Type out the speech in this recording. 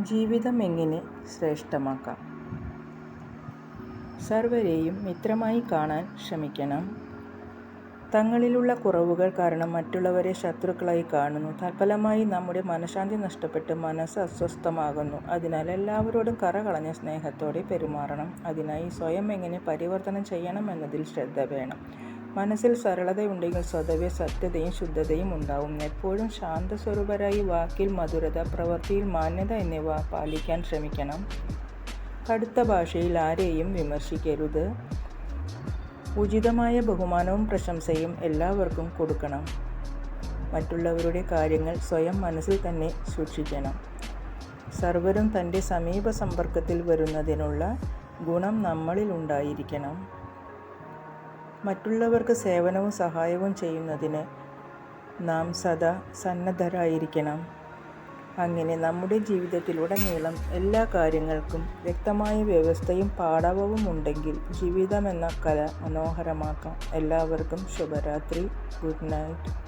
ജീവിതം എങ്ങനെ ശ്രേഷ്ഠമാക്കാം? സർവരെയും മിത്രമായി കാണാൻ ശ്രമിക്കണം. തങ്ങളിലുള്ള കുറവുകൾ കാരണം മറ്റുള്ളവരെ ശത്രുക്കളായി കാണുന്നു. തൽഫലമായി നമ്മുടെ മനഃശാന്തി നഷ്ടപ്പെട്ട് മനസ്സ് അസ്വസ്ഥമാകുന്നു. അതിനാൽ എല്ലാവരോടും കറകളഞ്ഞ സ്നേഹത്തോടെ പെരുമാറണം. അതിനായി സ്വയം എങ്ങനെ പരിവർത്തനം ചെയ്യണം എന്നതിൽ ശ്രദ്ധ വേണം. മനസ്സിൽ സരളതയുണ്ടെങ്കിൽ സ്വതവേ സത്യതയും ശുദ്ധതയും ഉണ്ടാവും. എപ്പോഴും ശാന്തസ്വരൂപരായി വാക്കിൽ മധുരത, പ്രവൃത്തിയിൽ മാന്യത എന്നിവ പാലിക്കാൻ ശ്രമിക്കണം. കടുത്ത ഭാഷയിൽ ആരെയും വിമർശിക്കരുത്. ഉചിതമായ ബഹുമാനവും പ്രശംസയും എല്ലാവർക്കും കൊടുക്കണം. മറ്റുള്ളവരുടെ കാര്യങ്ങൾ സ്വയം മനസ്സിൽ തന്നെ സൂക്ഷിക്കണം. സർവരും തൻ്റെ സമീപ സമ്പർക്കത്തിൽ വരുന്നതിനുള്ള ഗുണം നമ്മളിൽ ഉണ്ടായിരിക്കണം. മറ്റുള്ളവർക്ക് സേവനവും സഹായവും ചെയ്യുന്നതിന് നാം സദാ സന്നദ്ധരായിരിക്കണം. അങ്ങനെ നമ്മുടെ ജീവിതത്തിലുടനീളം എല്ലാ കാര്യങ്ങൾക്കും വ്യക്തമായ വ്യവസ്ഥയും പാടവവും ഉണ്ടെങ്കിൽ ജീവിതമെന്ന കല മനോഹരമാക്കാം. എല്ലാവർക്കും ശുഭരാത്രി. Good night.